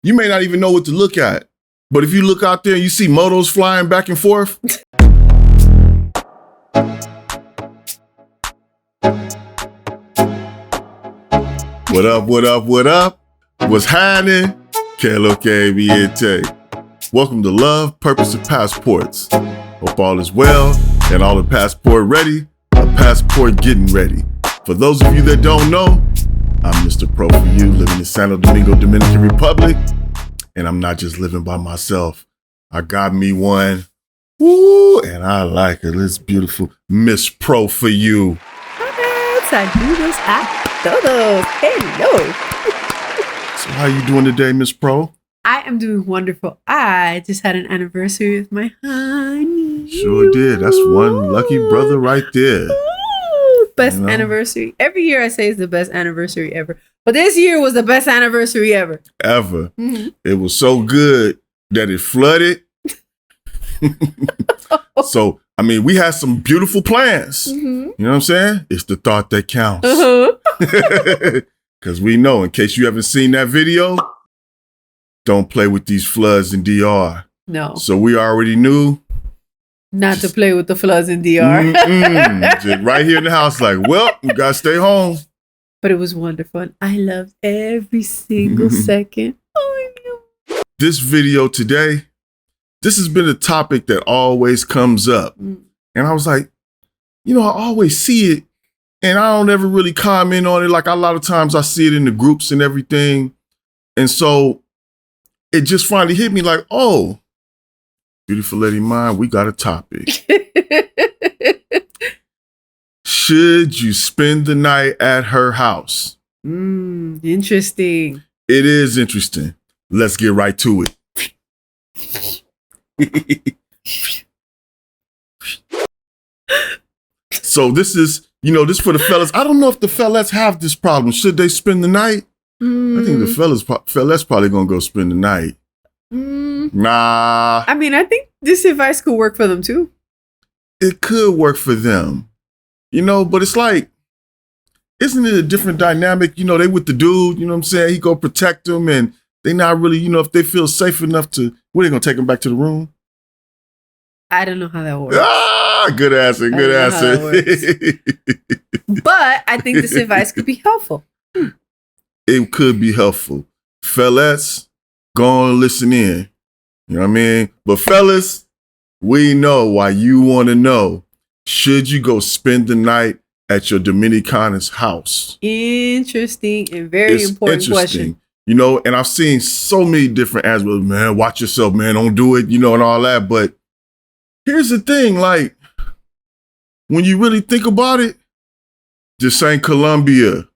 you may not even know what to look at. But if you look out there and you see motos flying back and forth. What up, what up, what up? What's happening? Que lo que viete. Welcome to Love, Purpose, and Passports. Hope all is well and all the passport ready, a passport getting ready. For those of you that don't know, I'm Mr. Pro for you, living in Santo Domingo, Dominican Republic. And I'm not just living by myself. I got me one. Woo, and I like her. It's beautiful. Miss Pro for you. Saludos a todos. Hello. So how you doing today, Miss Pro? I am doing wonderful. I just had an anniversary with my honey. Sure did. That's one lucky brother right there. Best anniversary. Every year I say it's the best anniversary ever. But this year was the best anniversary ever. Ever. Mm-hmm. It was so good that it flooded. So, I mean, we had some beautiful plans. Mm-hmm. You know what I'm saying? It's the thought that counts. Because we know, in case you haven't seen that video, don't play with these floods in DR. No. So we already knew. Not to play with the floods in DR. Just right here in the house, like, well, we got to stay home. But it was wonderful. I loved every single second. This video today, this has been a topic that always comes up. And I was like, you know, I always see it and I don't ever really comment on it. Like a lot of times I see it in the groups and everything. And so it just finally hit me like, oh, beautiful lady mine, we got a topic. Should you spend the night at her house? Interesting. It is interesting. Let's get right to it. So this is, you know, this for the fellas. I don't know if the fellas have this problem. Should they spend the night? I think the fellas probably gonna go spend the night. Nah. I mean, I think this advice could work for them too. It could work for them, you know, but it's like, isn't it a different dynamic? You know, they with the dude, you know what I'm saying? He go protect them and they not really, you know, if they feel safe enough to, what, they gonna take them back to the room? I don't know how that works. Good answer, good answer. But I think this advice could be helpful. It could be helpful. Fellas, go on and listen in. You know what I mean? But fellas, we know why you want to know. Should you go spend the night at your Dominicanas house? Interesting and very important question. You know, and I've seen so many different answers. Man, watch yourself, man. Don't do it, you know, and all that. But here's the thing, like, when you really think about it, this ain't Colombia.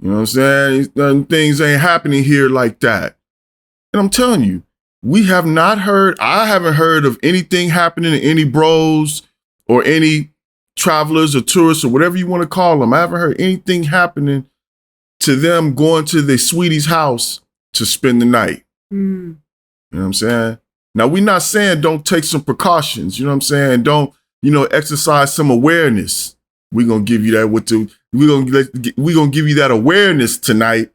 You know what I'm saying? Things ain't happening here like that. And I'm telling you, I haven't heard of anything happening to any bros or any travelers or tourists or whatever you want to call them. I haven't heard anything happening to them going to their sweetie's house to spend the night. You know what I'm saying? Now, we're not saying don't take some precautions. You know what I'm saying? Don't, you know, exercise some awareness. We're going to give you that we're going to give you that awareness tonight.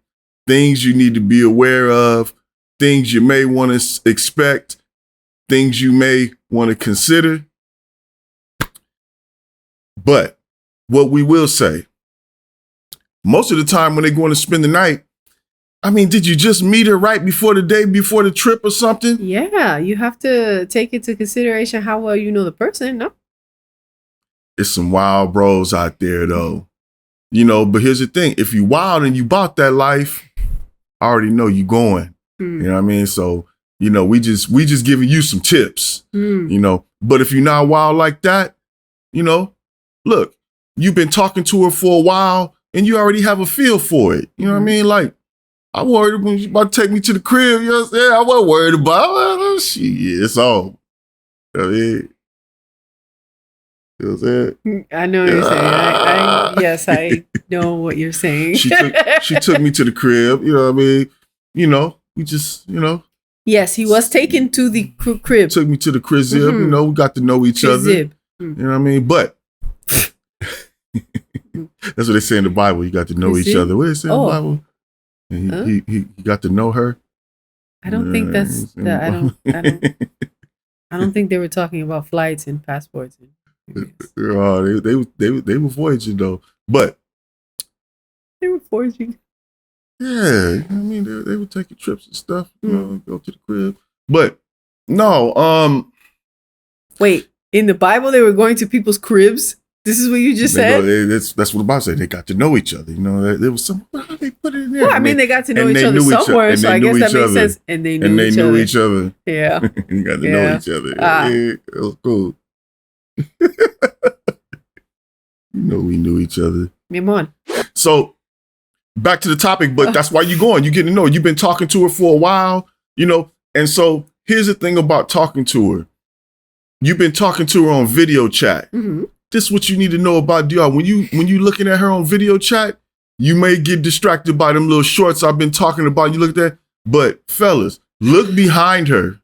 Things you need to be aware of, things you may want to expect, things you may want to consider. But what we will say, most of the time when they're going to spend the night, I mean, did you just meet her right before the day before the trip or something? Yeah, you have to take into consideration how well you know the person, no? It's some wild bros out there, though. You know, but here's the thing. If you wild and you bought that life, I already know you going. You know what I mean? So, you know, we just giving you some tips, you know. But if you're not wild like that, you know, look, you've been talking to her for a while and you already have a feel for it. You know what I mean? Like, I worried when you about to take me to the crib. You know what I'm saying? I wasn't worried about shit. It's all. You know what I mean? You know what I'm saying? I know what you're saying. Yes, I know what you're saying. She took me to the crib. You know what I mean? You know, we just, you know. Yes, he was taken to the crib. Took me to the crib. You know, we got to know each other. You know what I mean? But that's what they say in the Bible. You got to know each other. What does it say in the Bible? And he got to know her. I don't think that's that. I don't think they were talking about flights and passports. They were voyaging though, but they were forging. Yeah, I mean they were taking trips and stuff. You know, go to the crib, but no. Wait, in the Bible they were going to people's cribs. This is what you just said? That's what the Bible said. They got to know each other. You know, there was some, how they put it in there. Well, I mean, they got to know each other somewhere, so I guess that makes sense. And they knew each other. Yeah. You got to know each other. Yeah, it was cool. We knew each other. Come on. So, back to the topic, but that's why you're going. You're getting to know her. You've been talking to her for a while, and so here's the thing about talking to her. You've been talking to her on video chat. Mm-hmm. This is what you need to know about DR. When you looking at her on video chat, you may get distracted by them little shorts I've been talking about. You look at that, but fellas, look behind her.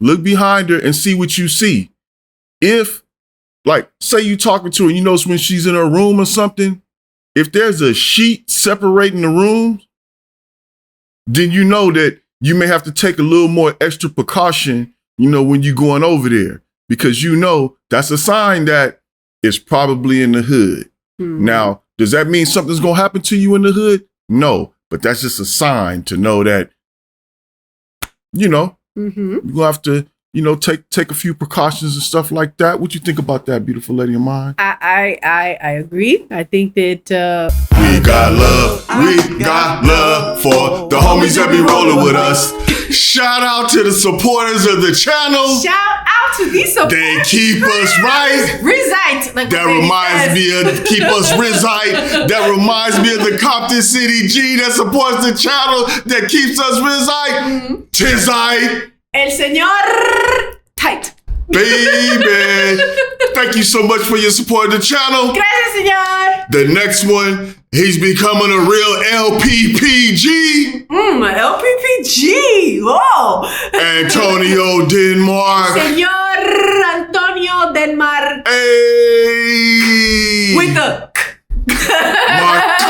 Look behind her and see what you see. If, like, say you talking to her, you notice when she's in her room or something, if there's a sheet separating the rooms, then you know that you may have to take a little more extra precaution, when you're going over there. Because that's a sign that it's probably in the hood. Mm-hmm. Now, does that mean something's going to happen to you in the hood? No, but that's just a sign to know that, you're going to have to, take a few precautions and stuff like that. What you think about that, beautiful lady of mine? I agree. I think that we got love for the homies that be rolling with us. Shout out to the supporters of the channel. Shout out to these supporters. They keep us right. Resite. That reminds me of keep us resite. That reminds me of the Compton City G that supports the channel that keeps us resite. Tizite. El Señor Tight. Baby. Thank you so much for your support of the channel. Gracias, señor. The next one, he's becoming a real LPPG. LPPG. Whoa. Antonio Denmark. Señor Antonio Denmark. Hey. With the Mark.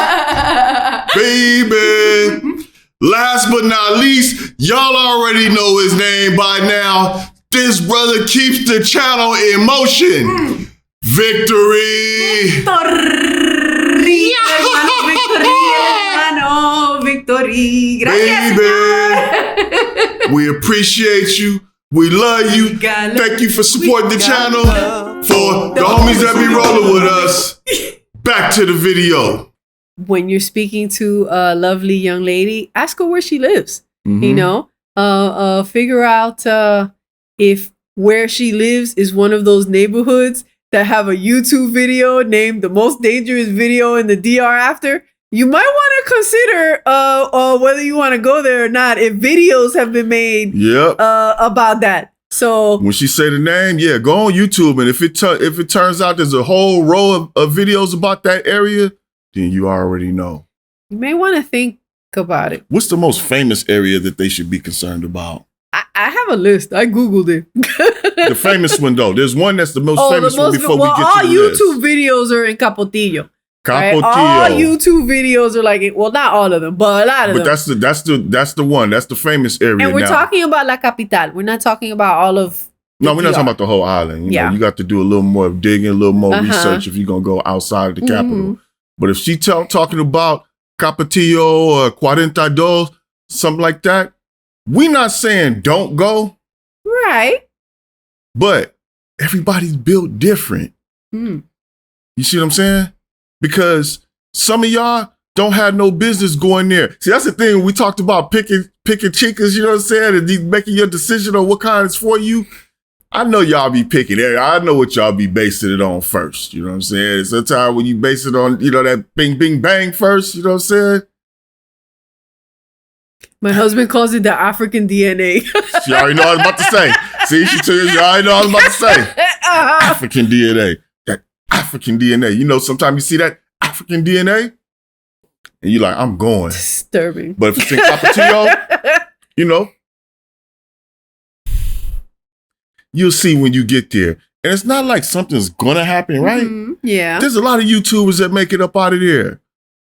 Baby. Last but not least, y'all already know his name by now. This brother keeps the channel in motion. Victory! Victory! Gracias, baby! We appreciate you. We love you. Thank you for supporting the channel. For the homies that be rolling with us. Back to the video. When you're speaking to a lovely young lady, ask her where she lives. Figure out if where she lives is one of those neighborhoods that have a YouTube video named the most dangerous video in the DR after. You might want to consider whether you want to go there or not if videos have been made about that. So when she say the name, go on YouTube, and if it turns out there's a whole row of videos about that area, then you already know. You may want to think about it. What's the most famous area that they should be concerned about? I have a list. I Googled it. The famous one, though. There's one that's the most famous one before we get to the all YouTube list. Videos are in Capotillo. Capotillo. Right? All YouTube videos are like, not all of them, but a lot of them. But that's the one. That's the famous area. And we're talking about La Capital. We're not talking about all of No, we're not talking about the whole island. You know, you got to do a little more digging, a little more research if you're going to go outside of the capital. But if she talking about Capotillo or 42, something like that, we're not saying don't go. Right. But everybody's built different. You see what I'm saying? Because some of y'all don't have no business going there. See, that's the thing. We talked about picking chicas, you know what I'm saying? And making your decision on what kind is for you. I know y'all be picking it. I know what y'all be basing it on first. You know what I'm saying? Sometimes when you base it on, that bing, bing, bang first, you know what I'm saying? My husband calls it the African DNA. She already know what I was about to say. See, she already know what I was about to say. African DNA. That African DNA. You know, sometimes you see that African DNA and you're like, I'm going. Disturbing. But if it's in Capotillo, you'll see when you get there. And it's not like something's going to happen, right? Yeah. There's a lot of YouTubers that make it up out of there.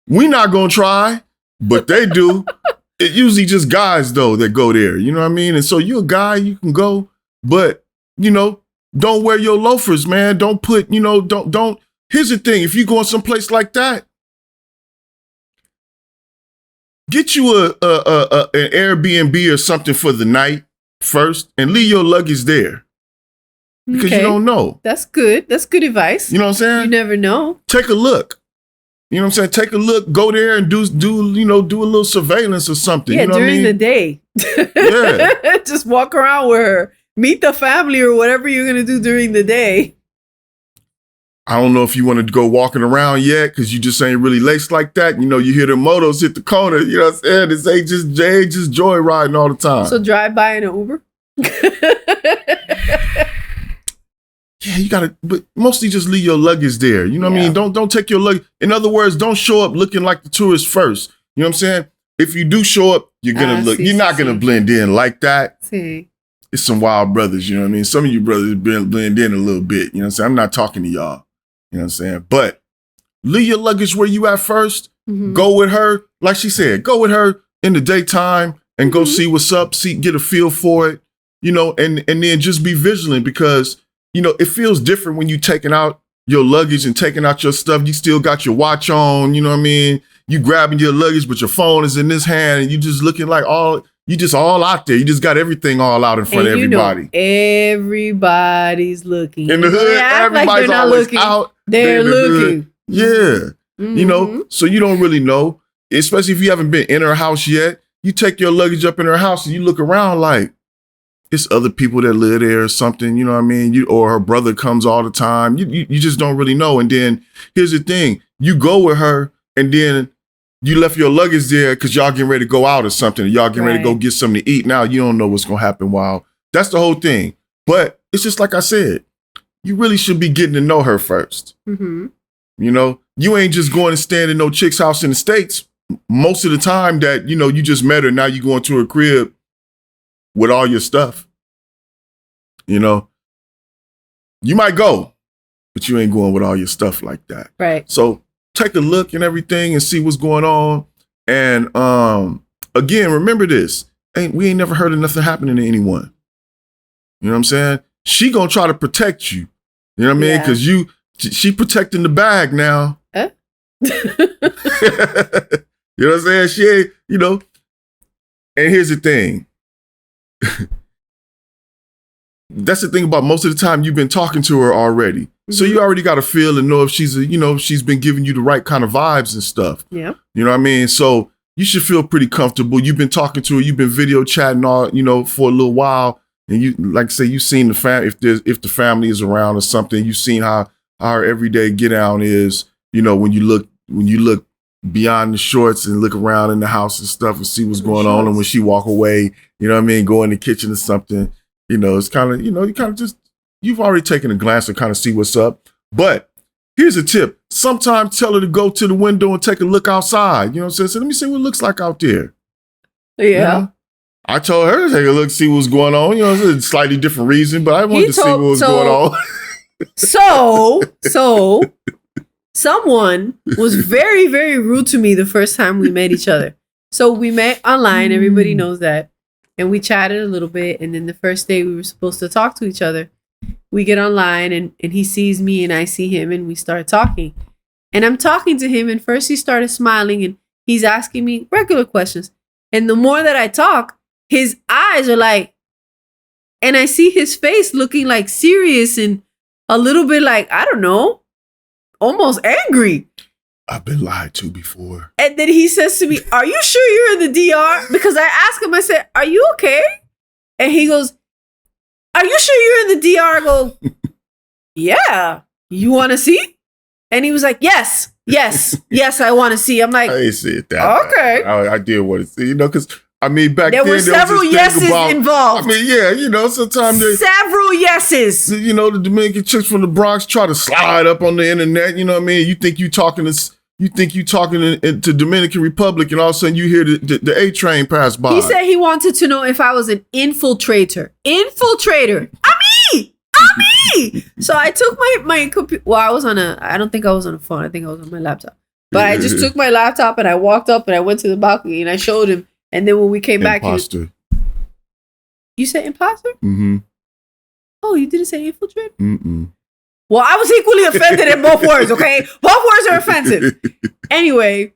We not going to try, but they do. it usually just guys though that go there. You know what I mean? And so you're a guy, you can go, but don't wear your loafers, man. Don't put, don't. Here's the thing: if you going someplace like that, get you an Airbnb or something for the night first, and leave your luggage there because you don't know. That's good. That's good advice. You know what I'm saying? You never know. Take a look. You know what I'm saying? Take a look. Go there and do a little surveillance or something. Yeah, you know during what I mean? the day. Yeah. Just walk around with her. Meet the family or whatever you're gonna do during the day. I don't know if you want to go walking around yet because you just ain't really laced like that. You hear the motos hit the corner. You know what I'm saying? This ain't just joyriding all the time. So drive by in an Uber. Yeah, you gotta, but mostly just leave your luggage there. You know what I mean? Don't take your luggage. In other words, don't show up looking like the tourist first. You know what I'm saying? If you do show up, you're gonna look. You're not gonna blend in like that. See. It's some wild brothers. You know what I mean? Some of you brothers blend in a little bit. You know what I'm saying? I'm not talking to y'all. You know what I'm saying? But leave your luggage where you at first. Mm-hmm. Go with her, like she said. Go with her in the daytime and go see what's up. Get a feel for it. And then just be vigilant because. It feels different when you taking out your luggage and taking out your stuff. You still got your watch on, you know what I mean? You grabbing your luggage, but your phone is in this hand and you just looking like you just all out there. You just got everything all out in front of everybody. Everybody's looking. In the hood, everybody's like always looking. out. They're looking. Yeah. Mm-hmm. So you don't really know, especially if you haven't been in her house yet. You take your luggage up in her house and you look around like, it's other people that live there or something, you know what I mean? Or her brother comes all the time. You just don't really know. And then here's the thing. You go with her and then you left your luggage there because y'all getting ready to go out or something. Or y'all getting ready to go get something to eat. Now you don't know what's going to happen while. That's the whole thing. But it's just like I said, you really should be getting to know her first. Mm-hmm. You ain't just going and staying in no chick's house in the States. Most of the time that, you just met her. Now you going to her crib with all your stuff. You might go, but you ain't going with all your stuff like that. Right. So take a look and everything and see what's going on. And again, remember this. We ain't never heard of nothing happening to anyone. You know what I'm saying? She gonna try to protect you. You know what I mean? Because she protecting the bag now. You know what I'm saying? She ain't, and here's the thing. That's the thing about most of the time you've been talking to her already. Mm-hmm. So you already got to feel and know if she's been giving you the right kind of vibes and stuff. Yeah. You know what I mean? So you should feel pretty comfortable. You've been talking to her, you've been video chatting all, for a little while. And you, like I say, you've seen if the family is around or something, you've seen how her everyday get down is, when you look beyond the shorts and look around in the house and stuff and see what's going on. And when she walk away, you know what I mean? Go in the kitchen or something. It's kind of, you kind of just, you've already taken a glance to kind of see what's up. But here's a tip. Sometimes tell her to go to the window and take a look outside. You know what I'm saying? So let me see what it looks like out there. Yeah. I told her to take a look, see what's going on. It's a slightly different reason, but I wanted to see what was going on. So someone was very, very rude to me the first time we met each other. So we met online. Everybody knows that. And we chatted a little bit. And then the first day we were supposed to talk to each other, we get online and he sees me and I see him and we start talking. And I'm talking to him and first he started smiling and he's asking me regular questions. And the more that I talk, his eyes are like, and I see his face looking like serious and a little bit like, I don't know, almost angry. I've been lied to before. And then he says to me, are you sure you're in the DR? Because I asked him, I said, are you okay? And he goes, are you sure you're in the DR? I go, yeah. You want to see? And he was like, yes, I want to see. I'm like, I ain't see it that okay. I did want to see, because back there then were several yeses involved. Sometimes several yeses. The Dominican chicks from the Bronx try to slide up on the internet. You know what I mean? You think you talking to Dominican Republic, and all of a sudden you hear the A train pass by. He said he wanted to know if I was an infiltrator. I'm me. So I took my computer. Well, I don't think I was on a phone. I think I was on my laptop. But I just took my laptop and I walked up and I went to the balcony and I showed him. And then when we came back, Imposter. You said imposter? Mm-hmm. Oh, you didn't say infiltrate? Mm-mm. Well, I was equally offended at both words, okay? Both words are offensive. Anyway,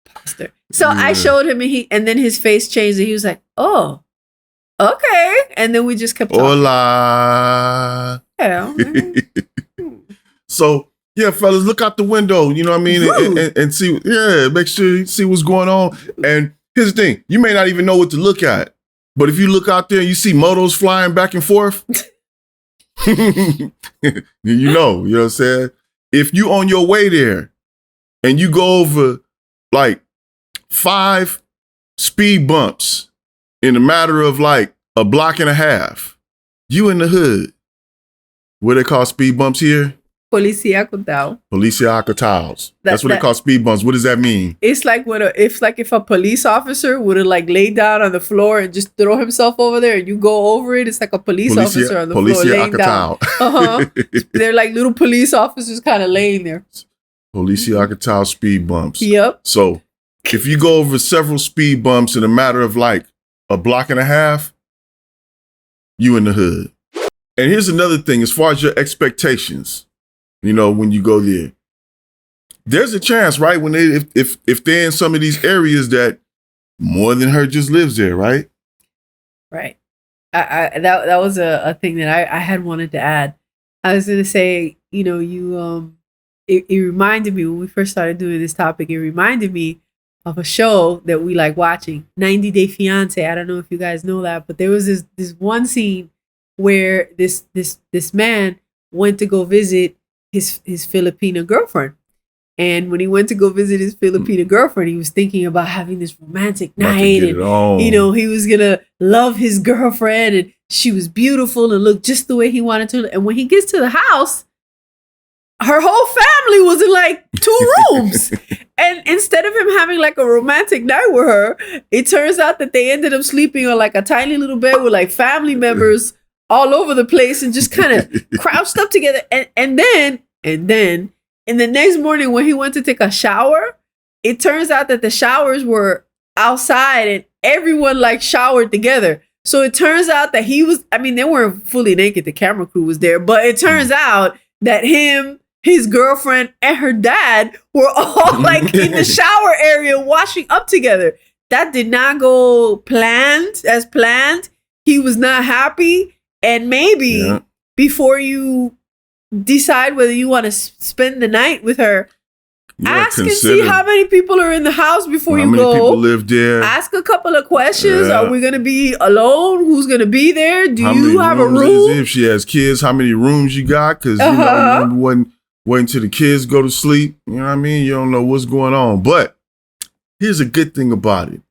imposter. So I showed him and then his face changed and he was like, oh, okay. And then we just kept talking. Hola. Yeah. So, yeah, fellas, look out the window, you know what I mean? And see, make sure you see what's going on. And here's the thing, you may not even know what to look at, but if you look out there and you see motos flying back and forth, you know what I'm saying? If you on your way there and you go over like 5 speed bumps in a matter of like a block and a half, you in the hood. What they call speed bumps here? Policia acotado. Policia acotados. That's what they call speed bumps. What does that mean? It's like if a police officer would have like laid down on the floor and just throw himself over there and you go over it, it's like a police officer on the floor laying down. They're like little police officers kind of laying there. Policia acotado speed bumps. Yep. So if you go over several speed bumps in a matter of like a block and a half, you in the hood. And here's another thing, as far as your expectations, you know, when you go there, there's a chance, right? When if they're in some of these areas that more than her just lives there, right? Right. That was a thing that I had wanted to add. I was going to say, you know, it reminded me when we first started doing this topic, it reminded me of a show that we like watching, 90 Day Fiance. I don't know if you guys know that, but there was this one scene where this man went to go visit his Filipino girlfriend. And when he went to go visit his Filipino girlfriend, he was thinking about having this romantic night. And, you know, he was going to love his girlfriend and she was beautiful and looked just the way he wanted to. And when he gets to the house, her whole family was in like 2 rooms. And instead of him having like a romantic night with her, it turns out that they ended up sleeping on like a tiny little bed with like family members all over the place and just kind of crouched up together. And then in the next morning when he went to take a shower, it turns out that the showers were outside and everyone like showered together. So it turns out that they weren't fully naked. The camera crew was there, but it turns out that him, his girlfriend, and her dad were all like in the shower area washing up together. That did not go as planned. He was not happy. And maybe before you decide whether you want to spend the night with her, ask and see how many people are in the house before you go. How many people live there? Ask a couple of questions. Are we going to be alone? Who's going to be there? Do you have a room? If she has kids, how many rooms you got? Because you know, waiting till the kids go to sleep. You know what I mean? You don't know what's going on. But here's a good thing about it.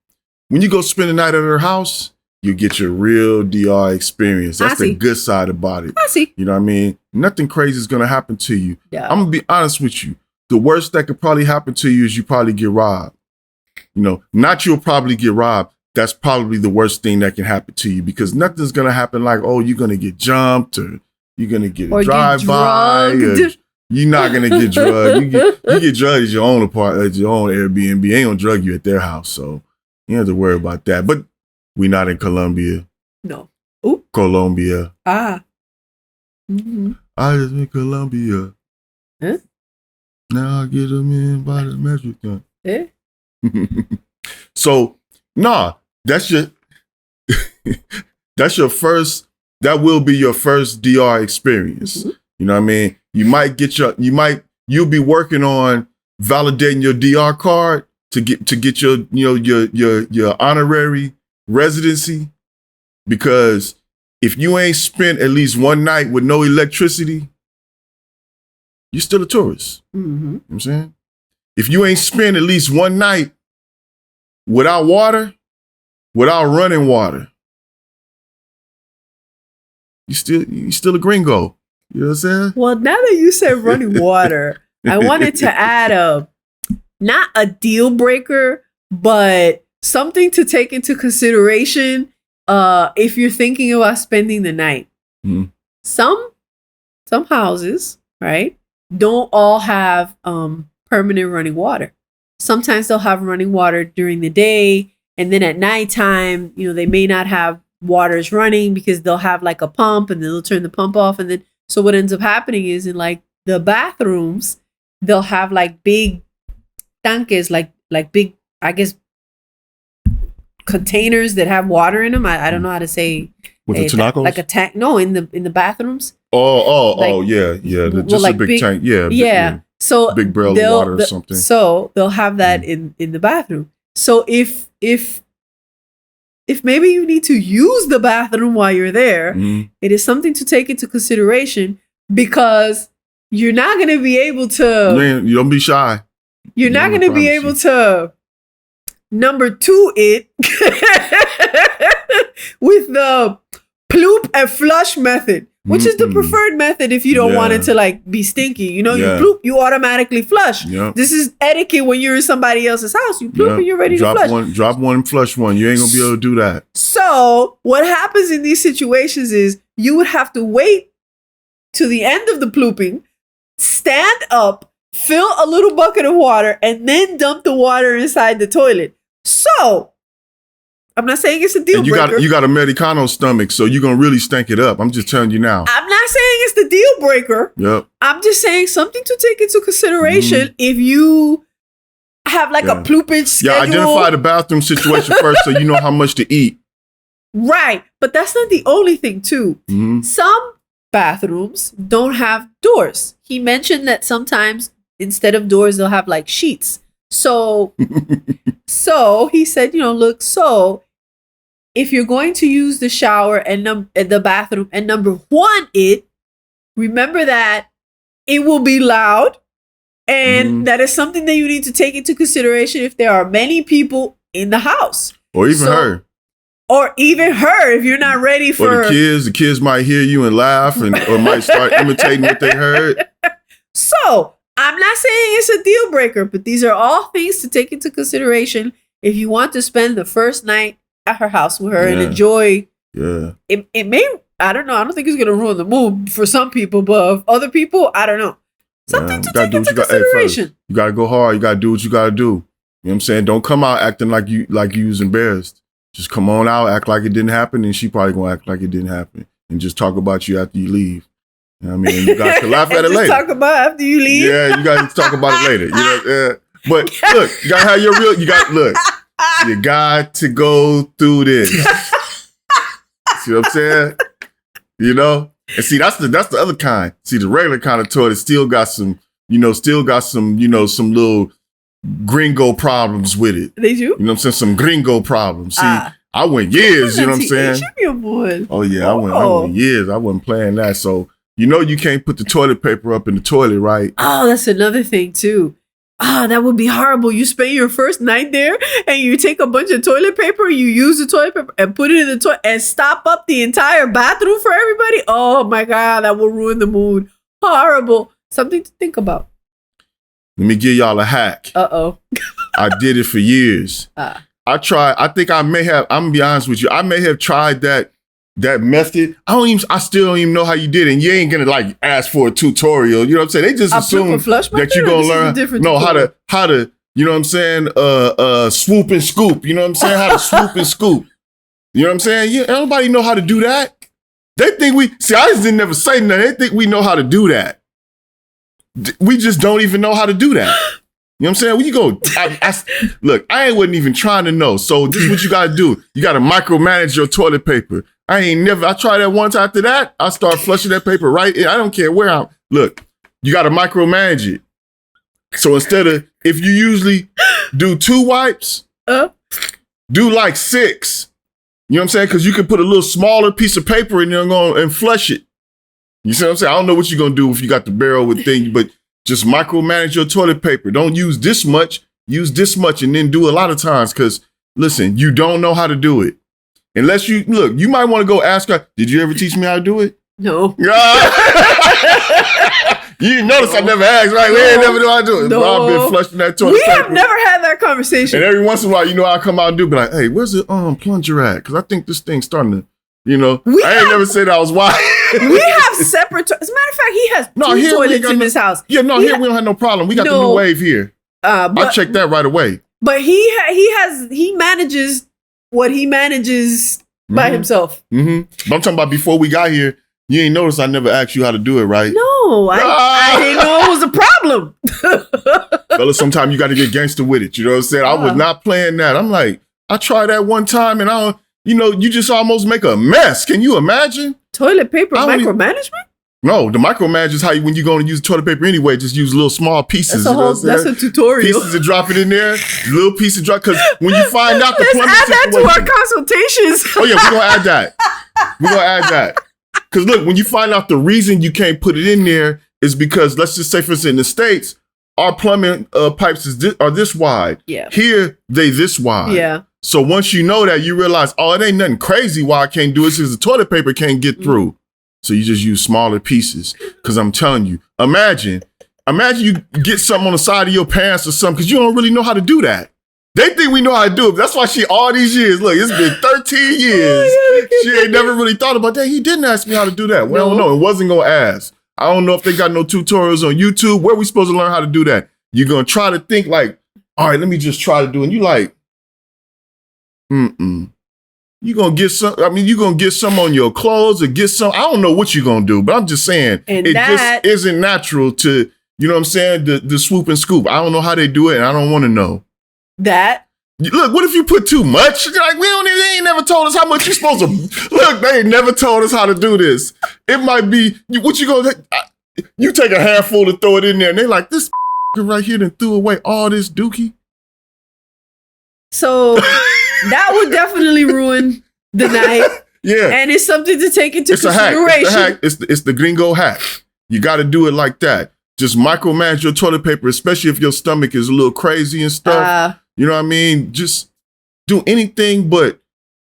When you go spend the night at her house, you get your real DR experience. That's the good side about it. I see. You know what I mean? Nothing crazy is going to happen to you. Yeah. I'm going to be honest with you. The worst that could probably happen to you is you probably get robbed. You know, not you'll probably get robbed. That's probably the worst thing that can happen to you because nothing's going to happen like, oh, you're going to get jumped or you're going to get a drive-by. You're not going to get drugged. You get drugged at your own apartment, at your own Airbnb. They ain't going to drug you at their house. So you don't have to worry about that. But we're not in Colombia. No. Ooh. Colombia. Ah. Mm-hmm. I just in Colombia. Huh? Now I get them in by the metric ton. Eh? So, that's your first, that will be your first DR experience. Mm-hmm. You know what I mean? You'll be working on validating your DR card to get your honorary residency, because if you ain't spent at least one night with no electricity, you're still a tourist. Mm-hmm. You know what I'm saying? If you ain't spent at least one night without water, without running water, you still a gringo. You know what I'm saying? Well, now that you said running water, I wanted to add not a deal breaker, but something to take into consideration if you're thinking about spending the night. Mm-hmm. Some houses, right, don't all have permanent running water. Sometimes they'll have running water during the day, And then at nighttime, they may not have waters running because they'll have like a pump and then they'll turn the pump off. And then, so what ends up happening is in like the bathrooms, they'll have like big tanques, like big, I guess, containers that have water in them. I don't know how to say. With the tinacos? Like a tank. No, in the bathrooms. Yeah. Just like a big tank. Yeah. So big barrel of water or something. So they'll have that in the bathroom. So if maybe you need to use the bathroom while you're there, it is something to take into consideration because you're not going to be able to. Man, you don't be shy. You're not going to be able to number 2 it with the ploop and flush method, which is the preferred method if you don't want it to like be stinky. You ploop, you automatically flush. This is etiquette when you're in somebody else's house. You ploop and you're ready to flush. Drop one and flush one. You ain't gonna be able to do that. So what happens in these situations is you would have to wait to the end of the plooping, stand up, fill a little bucket of water, and then dump the water inside the toilet. So I'm not saying it's a deal breaker. You got a Americano stomach, so you're going to really stank it up. I'm just telling you now. I'm not saying it's the deal breaker. Yep. I'm just saying something to take into consideration if you have like a ploopage schedule. Yeah, identify the bathroom situation first so you know how much to eat. Right. But that's not the only thing, too. Some bathrooms don't have doors. He mentioned that sometimes instead of doors, they'll have like sheets. So he said, look, so if you're going to use the shower and the bathroom and number 1 remember that it will be loud and that is something that you need to take into consideration if there are many people in the house. Or even her. Or even her if you're not ready for... Or the kids might hear you and laugh or might start imitating what they heard. So I'm not saying it's a deal breaker, but these are all things to take into consideration if you want to spend the first night at her house with her and enjoy. Yeah. It may, I don't know. I don't think it's going to ruin the mood for some people, but other people, I don't know. Something to take into consideration. You got to go hard. You got to do what you got to do. You know what I'm saying? Don't come out acting like you was embarrassed. Just come on out, act like it didn't happen, and she probably going to act like it didn't happen and just talk about you after you leave. You know what I mean? You guys can laugh at it later. Talk about after you leave. Yeah, you guys talk about it later. But look, you gotta have you got to go through this. See what I'm saying? And see that's the other kind. See, the regular kind of toilet still got some some little gringo problems with it. They do? You know what I'm saying? Some gringo problems. See, I went years, you know what I'm saying? Oh yeah, I went years. I wasn't playing that. So you can't put the toilet paper up in the toilet, right? Oh, that's another thing too. That would be horrible. You spend your first night there and you take a bunch of toilet paper, you use the toilet paper and put it in the toilet and stop up the entire bathroom for everybody. Oh my God, that will ruin the mood. Horrible. Something to think about. Let me give y'all a hack. Uh-oh. I did it for years. I'm gonna be honest with you, I may have tried that method. I still don't even know how you did it. And you ain't gonna like ask for a tutorial. You know what I'm saying? They just assume that you're gonna learn how to, you know what I'm saying? Swoop and scoop. You know what I'm saying? How to swoop and scoop. You know what I'm saying? Yeah, everybody know how to do that. They think I just didn't never say nothing. They think we know how to do that. We just don't even know how to do that. You know what I'm saying? When you go, look, I wasn't even trying to know. So this is what you got to do. You got to micromanage your toilet paper. I tried that once. After that, I start flushing that paper right in. I don't care where look, you got to micromanage it. So instead of, if you usually do 2 wipes, do like 6. You know what I'm saying? Because you can put a little smaller piece of paper in there and flush it. You see what I'm saying? I don't know what you're going to do if you got the barrel with things, but just micromanage your toilet paper. Don't use this much, and then do a lot of times. Because listen, you don't know how to do it. Unless you might want to go ask her, did you ever teach me how to do it? No. You didn't notice I never asked, right? We ain't never know how to do it. No. I've been flushing that toilet paper. We have never had that conversation. And every once in a while, I'll come out and be like, hey, where's the plunger at? Because I think this thing's starting to, I ain't never said I was wide. We have separate As a matter of fact, he has 2 toilets in his house. Yeah, here we don't have no problem. We got the new wave here. I checked that right away. But he manages what he manages by himself. But I'm talking about before we got here, you ain't noticed I never asked you how to do it, right? No, I didn't know it was a problem. Fella, sometimes you got to get gangster with it. You know what I'm saying? I was not playing that. I'm like, I tried that one time and you just almost make a mess. Can you imagine? Toilet paper micromanagement? No, the micromanage is how when you're going to use toilet paper anyway, just use little small pieces. That's a tutorial. Pieces and drop it in there. Little pieces drop, because when you find out the plumbing situation. Let's add that to our consultations. Oh yeah, we're going to add that. We're going to add that. Because look, when you find out the reason you can't put it in there is because, let's just say for instance, in the States, our plumbing pipes are this wide. Yeah. Here, they this wide. Yeah. So once you know that, you realize, oh, it ain't nothing crazy why I can't do it, because the toilet paper can't get through. So you just use smaller pieces. Because I'm telling you, imagine you get something on the side of your pants or something, because you don't really know how to do that. They think we know how to do it. That's why all these years, look, it's been 13 years. She ain't never really thought about that. He didn't ask me how to do that. Well, I don't know. It wasn't going to ask. I don't know if they got no tutorials on YouTube. Where we supposed to learn how to do that? You're going to try to think like, all right, let me just try to do it. And you like, you're going to get some, you're going to get some on your clothes or get some, I don't know what you're going to do, but I'm just saying, and it just isn't natural to, you know what I'm saying, the swoop and scoop. I don't know how they do it, and I don't want to know. That? Look, what if you put too much? Like, they ain't never told us how much you're supposed to, look, they ain't never told us how to do this. It might be, what you going to, you take a handful and throw it in there, and they like, this right here done threw away all this dookie. So that would definitely ruin the night. Yeah. And it's something to take into consideration. It's a hack. It's the gringo hack. You got to do it like that. Just micromanage your toilet paper, especially if your stomach is a little crazy and stuff. You know what I mean? Just do anything, but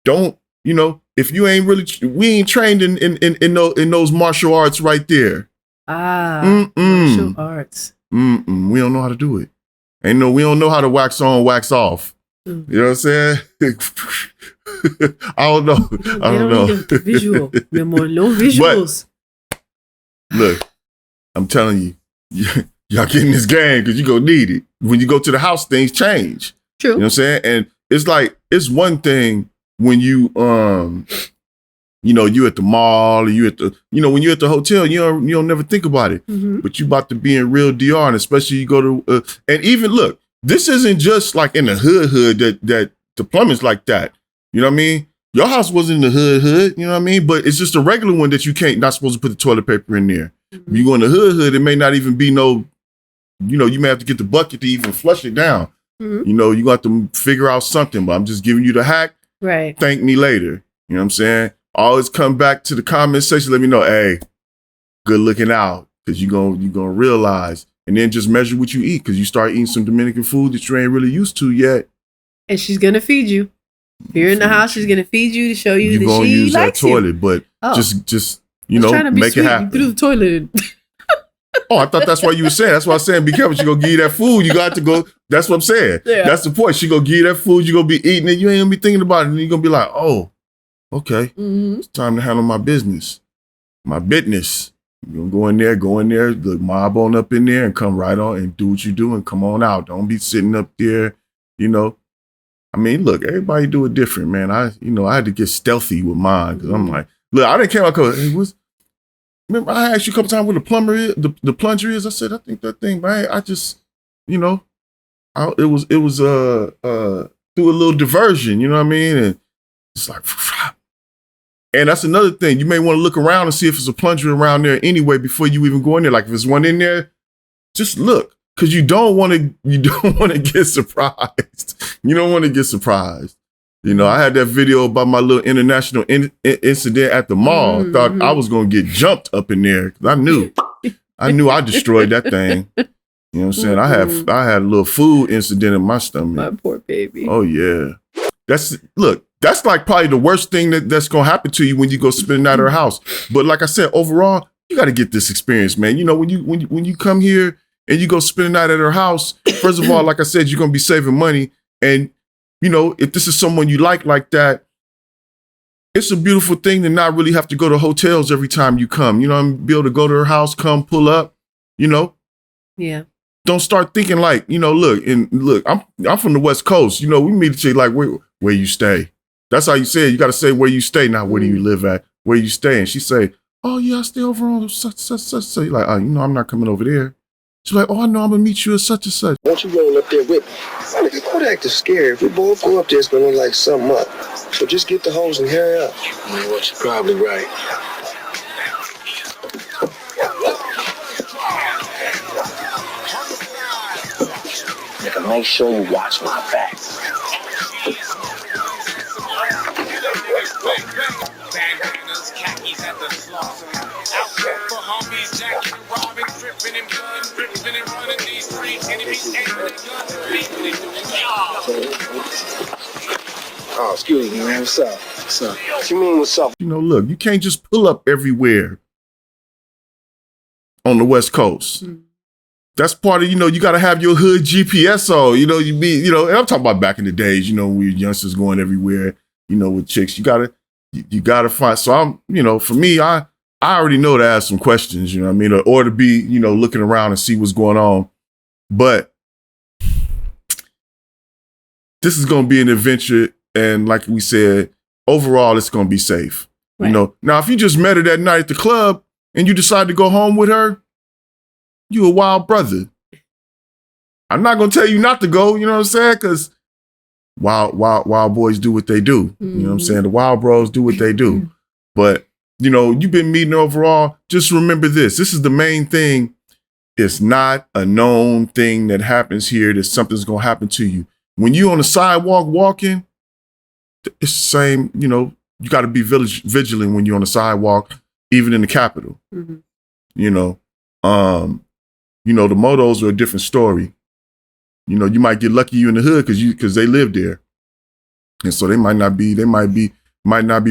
don't, if you ain't really, we ain't trained in those martial arts right there. Martial arts. We don't know how to do it. We don't know how to wax on, wax off. You know what I'm saying? I don't know. I don't know. Visual. We're more low visuals. But, look, I'm telling you, y'all get in this game because you're going to need it. When you go to the house, things change. True. You know what I'm saying? And it's like, it's one thing when you you at the mall or you at the, when you're at the hotel, you don't never think about it. But you about to be in real DR, and especially you go to, and even look, this isn't just like in the hood that the plumbing's like that. You know what I mean? Your house wasn't in the hood, you know what I mean? But it's just a regular one that you not supposed to put the toilet paper in there. When you go in the hood, it may not even be no, you may have to get the bucket to even flush it down. You got to figure out something, but I'm just giving you the hack. Right. Thank me later. You know what I'm saying? Always come back to the comment section. Let me know, hey, good looking out, because you're gonna realize, and then just measure what you eat, because you start eating some Dominican food that you ain't really used to yet. And she's gonna feed you. If you're in the house, she's gonna feed you to show you that she likes you. You're gonna use that toilet, but just make sweet. it happen. You threw the toilet in. Oh, I thought that's what you were saying. That's why I'm saying be careful. She gonna give you that food. You got to go. That's what I'm saying. Yeah. That's the point. She gonna give you that food. You gonna be eating it. You ain't gonna be thinking about it. And you're gonna be like, oh, okay. It's time to handle my business. My business. You're gonna go in there, look, mob on up in there and come right on and do what you do and come on out. Don't be sitting up there, I mean, look, everybody do it different, man. I had to get stealthy with mine, because I'm like, look, I didn't care about remember, I asked you a couple times where the plunger is. I said, I think that thing, but I just, it was through a little diversion, you know what I mean? And it's like, and that's another thing. You may want to look around and see if there's a plunger around there anyway before you even go in there. Like if there's one in there, just look, because you don't want to get surprised. You don't want to get surprised. I had that video about my little international incident at the mall. Thought I was going to get jumped up in there, because I knew I destroyed that thing. You know what I'm saying? I had a little food incident in my stomach. My poor baby. Oh yeah. That's like probably the worst thing that's going to happen to you when you go spend the night at her house. But like I said, overall, you got to get this experience, man. When you come here and you go spend the night at her house, first of all, like I said, you're going to be saving money. And if this is someone you like that, it's a beautiful thing to not really have to go to hotels every time you come. Be able to go to her house, come pull up, Yeah. don't start thinking like, look, I'm from the West Coast. We meet each other like where you stay. That's how you say it. You got to say where you stay, not where do you live at, where you stay. And she say, oh yeah, I stay over on such. You're like, I'm not coming over there. She's like, oh, I know I'm going to meet you at such and such. Why don't you roll up there with me? Nigga, quit acting scared. If we both go up there, it's going to look like something up. So just get the hose and hurry up. You know what? You're probably right. Nigga, make sure you watch my back. Bandanas, khakis at the slaughter. Outfit for homies, jacking, robbing, tripping and blood, ripping and running these streets. Enemies aiming at guns, beating and doing Oh, excuse me, man. What's up? What's up? What you mean, what's up? Look, you can't just pull up everywhere on the West Coast. That's part of, you got to have your hood GPS on, and I'm talking about back in the days, when we were youngsters going everywhere, with chicks, you gotta find. So I'm, for me, I already know to ask some questions, or to be, looking around and see what's going on. But this is going to be an adventure. And like we said, overall, it's going to be safe. Right. Now, if you just met her that night at the club and you decide to go home with her, you a wild brother. I'm not going to tell you not to go, you know what I'm saying? Because wild boys do what they do. You know what I'm saying? The wild bros do what they do. But, you've been meeting overall. Just remember this. This is the main thing. It's not a known thing that happens here that something's going to happen to you. When you on the sidewalk walking, it's the same, you got to be vigilant when you're on the sidewalk, even in the capital. The motos are a different story. You might get lucky you in the hood because they live there. And so they might not be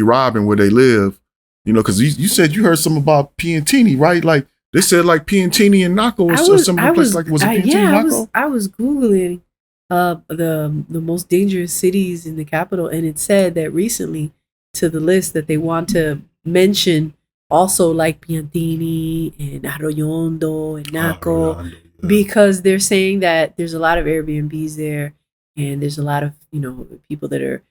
robbing where they live, because you said you heard something about Piantini, right? Like they said like Piantini and Naco or something. Was it Piantini and Naco? I was Googling the most dangerous cities in the capital, and it said that recently to the list that they want to mention also like Piantini and Arroyo Hondo and Naco, because they're saying that there's a lot of Airbnbs there, and there's a lot of people that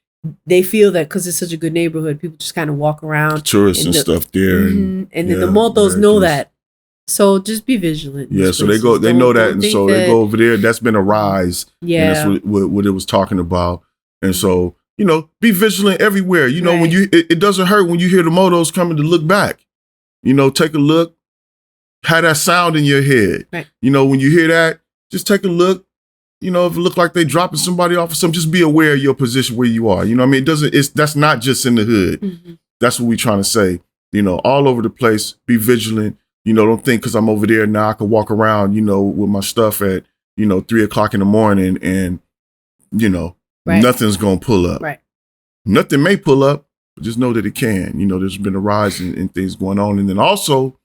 they feel that because it's such a good neighborhood, people just kind of walk around, tourists and stuff there, and then the motos know that. So just be vigilant. Yeah, so they know that, and so they go over there. That's been a rise. Yeah, and that's what it was talking about. And so, be vigilant everywhere. Right. When it doesn't hurt when you hear the motos coming to look back. Take a look, have that sound in your head. Right. When you hear that, just take a look. If it look like they dropping somebody off or something, just be aware of your position where you are. That's not just in the hood. That's what we're trying to say. All over the place, be vigilant. Don't think because I'm over there now I can walk around, with my stuff at, 3:00 in the morning and, nothing's going to pull up. Right. Nothing may pull up, but just know that it can. There's been a rise in things going on. And then also,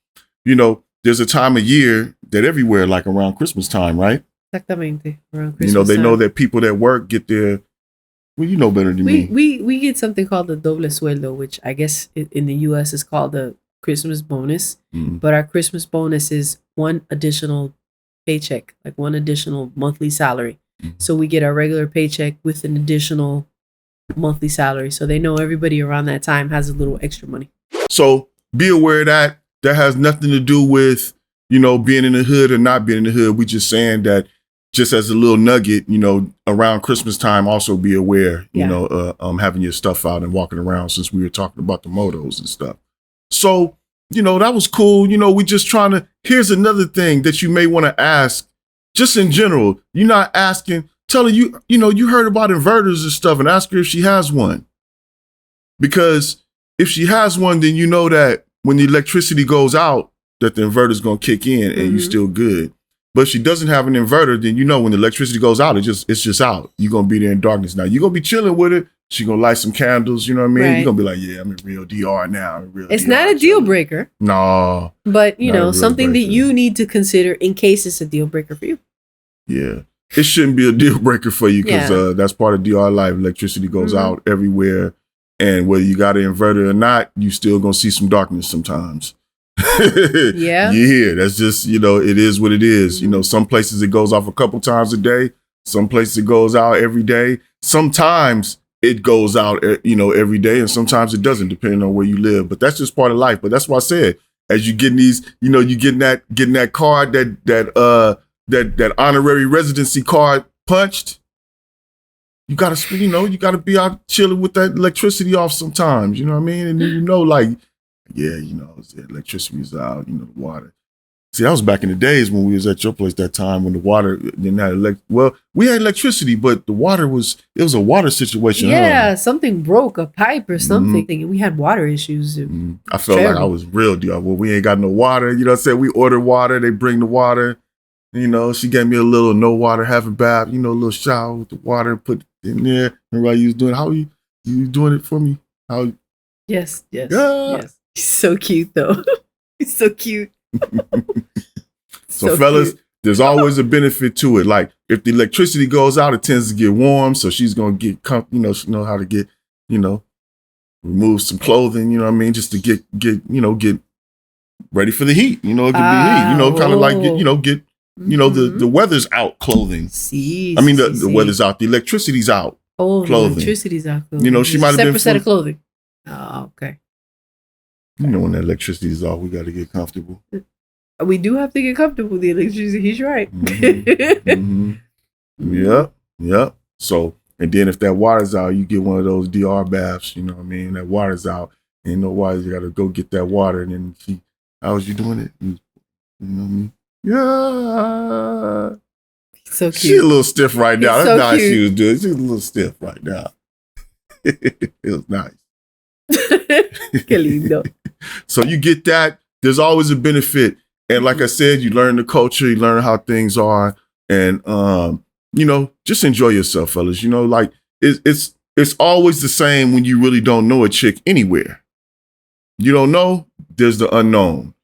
there's a time of year that everywhere, like around Christmas time, right? Exactamente. Around Christmas they know that people that work get their, well, you know better than me. We get something called the doble sueldo, which I guess in the U.S. is called the Christmas bonus. But our Christmas bonus is one additional paycheck, like one additional monthly salary. So we get our regular paycheck with an additional monthly salary. So they know everybody around that time has a little extra money. So be aware of that. That has nothing to do with, being in the hood or not being in the hood. We just saying that just as a little nugget, around Christmas time, also be aware, having your stuff out and walking around, since we were talking about the motos and stuff. So, that was cool. We just trying to, here's another thing that you may want to ask, just in general. You're not asking, tell her you heard about inverters and stuff, and ask her if she has one. Because if she has one, then you know that when the electricity goes out, that the inverter's going to kick in and you're still good. But if she doesn't have an inverter, then when the electricity goes out, it's just out. You're going to be there in darkness. Now, you're going to be chilling with it. She's going to light some candles, you know what I mean? Right. You're going to be like, yeah, I'm in real DR now. It's not a deal breaker. No. But, something that you need to consider in case it's a deal breaker for you. Yeah. It shouldn't be a deal breaker for you because that's part of DR life. Electricity goes out everywhere. And whether you got an inverter or not, you still going to see some darkness sometimes. Yeah. Yeah, that's just, it is what it is. Some places it goes off a couple times a day. Some places it goes out every day. Sometimes it goes out, every day, and sometimes it doesn't, depending on where you live. But that's just part of life. But that's why I said, as you getting these, you getting that card, that honorary residency card punched, you gotta be out chilling with that electricity off sometimes. You know what I mean? And then the electricity was out. The water. See, that was back in the days when we was at your place that time when the water didn't have we had electricity, but it was a water situation. Yeah, something broke, a pipe or something. And we had water issues. I felt like I was real deal. Well, we ain't got no water. You know what I'm saying? We order water, they bring the water. She gave me a little no water, have a bath, a little shower with the water, put it in there. Remember how you was doing? How you doing it for me? How? Yes. Yes. He's so cute though. He's so cute. So fellas, cute. There's always a benefit to it. Like if the electricity goes out, it tends to get warm. So she's gonna get, she know how to get, remove some clothing. You know what I mean, just to get ready for the heat. It could be heat. Kind of like get. The weather's out clothing. The weather's out. The electricity's out. Oh, clothing. The electricity's out. Clothing. She might have been separate set of clothing. Oh, okay. When the electricity's off, we got to get comfortable. We do have to get comfortable with the electricity. He's right. Yep. So, and then if that water's out, you get one of those DR baths. You know what I mean? That water's out. Ain't no water. You got to go get that water. And then how was you doing it? You know what I mean? Yeah. So cute. She's a little stiff right now. It's That's so how cute. she was doing. She's a little stiff right now. It was nice. Qué lindo. So you get that. There's always a benefit. And like I said, you learn the culture, you learn how things are. And, just enjoy yourself, fellas. Like it's always the same when you really don't know a chick anywhere. You don't know, there's the unknown.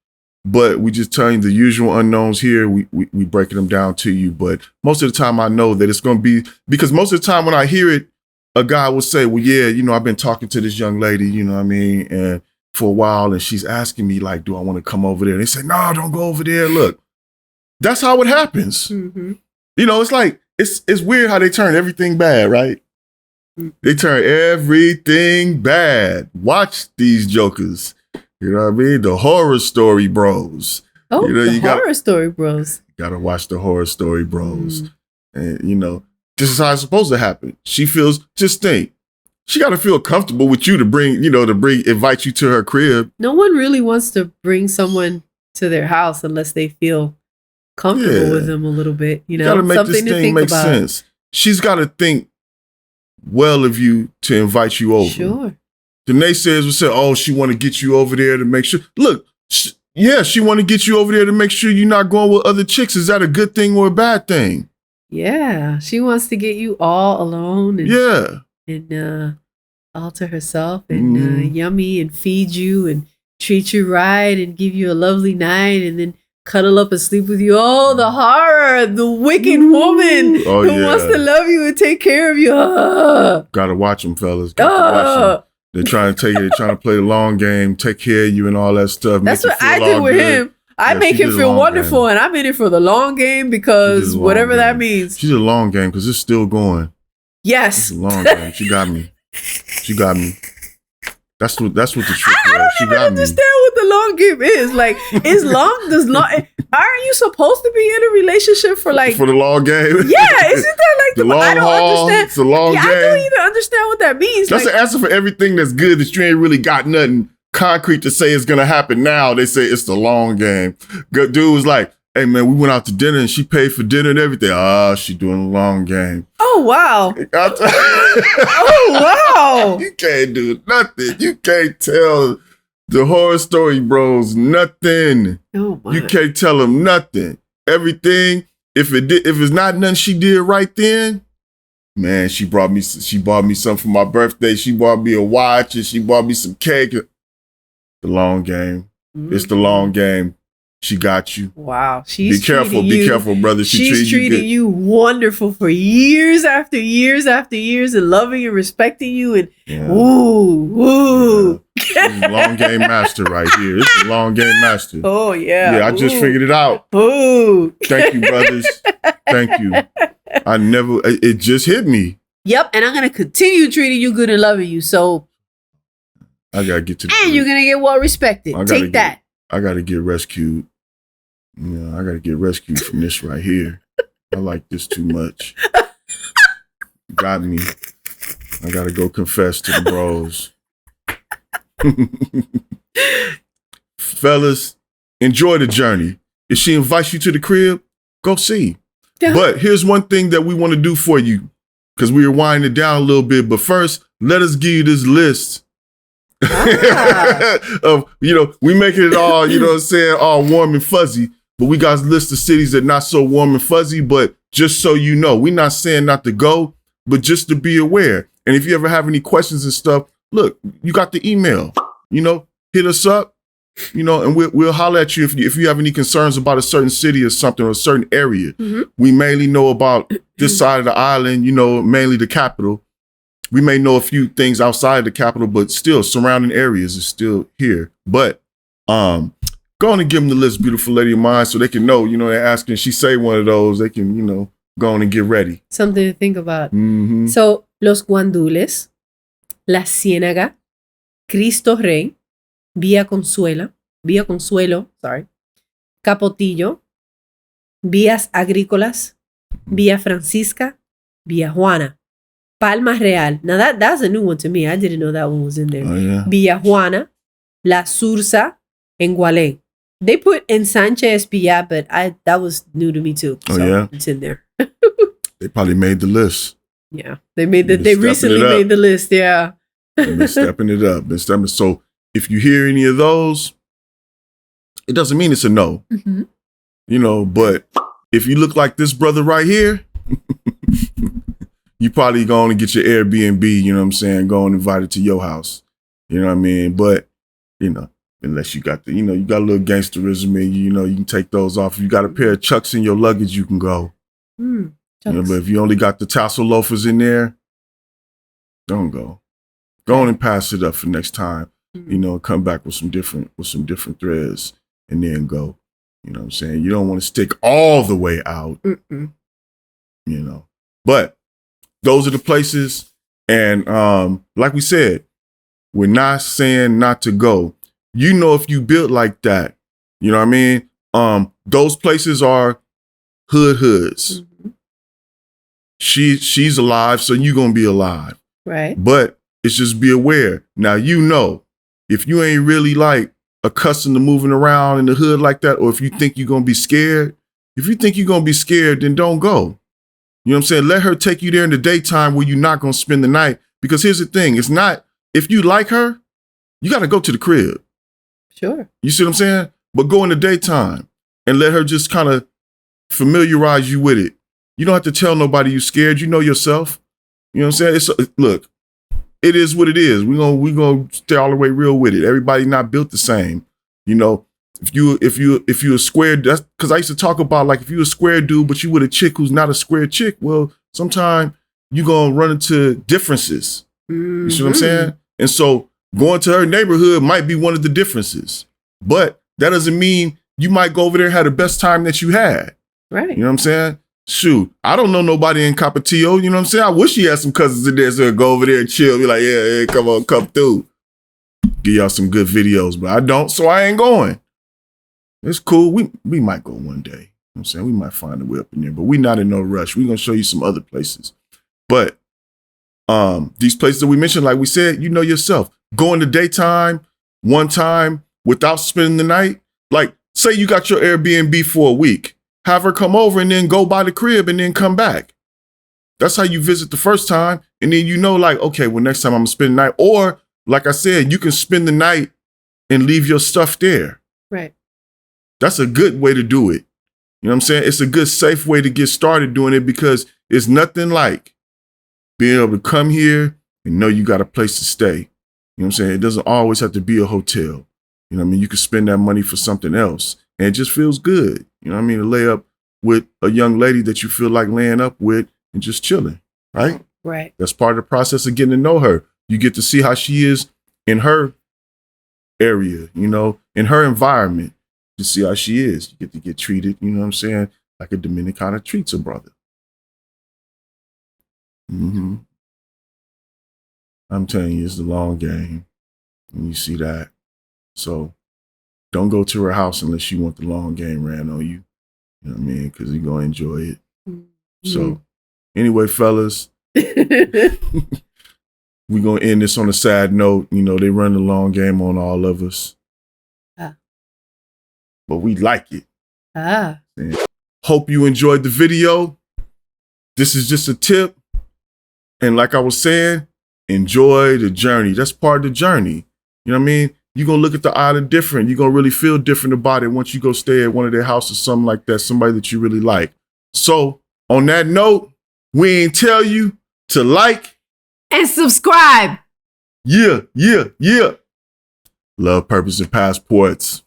But we just tell you the usual unknowns here. We breaking them down to you. But most of the time I know that it's going to be, because most of the time when I hear it, a guy will say, well, yeah, I've been talking to this young lady, you know what I mean? And for a while, and she's asking me like, do I want to come over there? And they say, no, don't go over there. Look, that's how it happens. Mm-hmm. It's like, it's weird how they turn everything bad, right? They turn everything bad. Watch these jokers. You know what I mean? The horror story bros. Oh, the horror story bros. Gotta watch the horror story bros. And, this is how it's supposed to happen. She feels, just think, she got to feel comfortable with you to bring, invite you to her crib. No one really wants to bring someone to their house unless they feel comfortable with them a little bit. Gotta make something this thing make sense. She's got to think well of you to invite you over. Sure. The naysayers will say, oh, she want to get you over there to make sure. Look, she want to get you over there to make sure you're not going with other chicks. Is that a good thing or a bad thing? Yeah, she wants to get you all alone. And all to herself and yummy and feed you and treat you right and give you a lovely night and then cuddle up and sleep with you. Oh, the horror, the wicked woman who wants to love you and take care of you. Gotta watch them, fellas. Gotta watch them. They're trying to play the long game, take care of you and all that stuff. That's what I do with him. I make him feel wonderful, and I'm in it for the long game because whatever that means. She's a long game because it's still going. Yes. It's a long game. She got me. That's what the trick was. I don't even understand what the long game is. Like, aren't you supposed to be in a relationship for the long game? Yeah, isn't that like the long haul? Understand. It's a long game. I don't even understand what that means. That's the answer for everything that's good that you ain't really got nothing concrete to say is gonna happen now. They say it's the long game. Good dude was like, hey man, we went out to dinner and she paid for dinner and everything. She doing a long game. Oh wow. Oh wow. You can't do nothing. You can't tell the horror story bros nothing. Oh my. You can't tell them nothing. Everything. If it's not nothing she did right then, man, she bought me something for my birthday. She bought me a watch and she bought me some cake. The long game. Mm-hmm. It's the long game. She got you. Wow. Be careful, brother. She's treating you wonderful for years after years after years and loving and respecting you and woo. This is long game master right here. This is long game master. Oh, yeah. Yeah, I just figured it out. Ooh. Thank you, brothers. Thank you. It just hit me. Yep, and I'm going to continue treating you good and loving you. So, I got to get to the and you're going to get well respected. Take that. I got to get rescued. I got to get rescued from this right here. I like this too much. Got me. I got to go confess to the bros. Fellas, enjoy the journey. If she invites you to the crib, go see. Yeah. But here's one thing that we want to do for you, because we were winding it down a little bit. But first, let us give you this list of, we making it all, all warm and fuzzy. But we got a list of cities that not so warm and fuzzy. But just so you know, we're not saying not to go, but just to be aware. And if you ever have any questions and stuff, look, you got the email, hit us up, and we'll holler at you if you have any concerns about a certain city or something or a certain area. Mm-hmm. We mainly know about this side of the island, mainly the capital. We may know a few things outside the capital, but still surrounding areas is still here. But go on and give them the list, beautiful lady of mine, so they can know, they're asking, she say one of those, they can, go on and get ready. Something to think about. Mm-hmm. So, Los Guandules, La Ciénaga, Cristo Rey, Villa Consuelo, Capotillo, Vías Agrícolas, Villa Francisca, Villa Juana, Palma Real. Now that's a new one to me. I didn't know that one was in there. Oh, yeah. Villa Juana, La Sursa, and Gualén. They put Ensanche Espillat, but that was new to me too. Oh, yeah? It's in there. They probably made the list. Yeah, they recently made the list. Yeah, they've been stepping it up. So if you hear any of those, it doesn't mean it's a no. Mm-hmm. But if you look like this brother right here, you probably going to get your Airbnb. Go and invite it to your house. You know what I mean? But unless you got you got a little gangsterism in you, you can take those off. If you got a pair of Chucks in your luggage, you can go. But if you only got the tassel loafers in there, don't go. Go on and pass it up for next time. Come back with some different threads and then go. You know what I'm saying? You don't want to stick all the way out. But those are the places. And like we said, we're not saying not to go. If you built like that, you know what I mean? Those places are hoods. Mm-hmm. She's alive, so you're going to be alive. Right. But it's just be aware. Now, if you ain't really like accustomed to moving around in the hood like that, or if you think you're going to be scared, then don't go. You know what I'm saying? Let her take you there in the daytime where you're not going to spend the night. Because here's the thing. It's not, if you like her, you got to go to the crib. Sure. You see what I'm saying? But go in the daytime and let her just kind of familiarize you with it. You don't have to tell nobody you're scared. You know yourself. You know what I'm saying? Look, it is what it is. We're gonna stay all the way real with it. Everybody not built the same. If you a square, that's because I used to talk about, like, if you a square dude, but you with a chick who's not a square chick, well, sometimes you're gonna run into differences. Mm-hmm. You see what I'm saying? And so going to her neighborhood might be one of the differences. But that doesn't mean you might go over there and have the best time that you had. Right. You know what I'm saying? Shoot, I don't know nobody in Capotillo. You know what I'm saying? I wish he had some cousins in there so go over there and chill. Be like, yeah, come on, come through. Give y'all some good videos, but I don't, so I ain't going. It's cool. We might go one day. You know what I'm saying? We might find a way up in there, but we not in no rush. We're going to show you some other places. But these places that we mentioned, like we said, you know yourself. Go in the daytime, one time, without spending the night. Like, say you got your Airbnb for a week. Have her come over and then go by the crib and then come back. That's how you visit the first time. And then like, okay, well, next time I'm going to spend the night. Or, like I said, you can spend the night and leave your stuff there. Right. That's a good way to do it. You know what I'm saying? It's a good, safe way to get started doing it, because it's nothing like being able to come here and know you got a place to stay. You know what I'm saying? It doesn't always have to be a hotel. You know what I mean? You can spend that money for something else. And it just feels good. You know what I mean? To lay up with a young lady that you feel like laying up with and just chilling, right? Right. That's part of the process of getting to know her. You get to see how she is in her area, you know, in her environment. You see how she is. You get to get treated, you know what I'm saying, like a Dominicana treats a brother. Mm-hmm. I'm telling you, it's the long game. And you see that. So don't go to her house unless you want the long game ran on you. You know what I mean? Because you're going to enjoy it. Mm-hmm. So anyway, fellas, we're going to end this on a sad note. You know, they run the long game on all of us. But we like it. And hope you enjoyed the video. This is just a tip. And like I was saying, enjoy the journey. That's part of the journey. You know what I mean? You're going to look at the island different. You're going to really feel different about it once you go stay at one of their houses, something like that, somebody that you really like. So on that note, we ain't tell you to like and subscribe. Yeah. Love, Purpose, and Passports.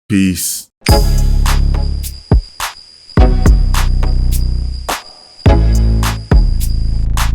Peace.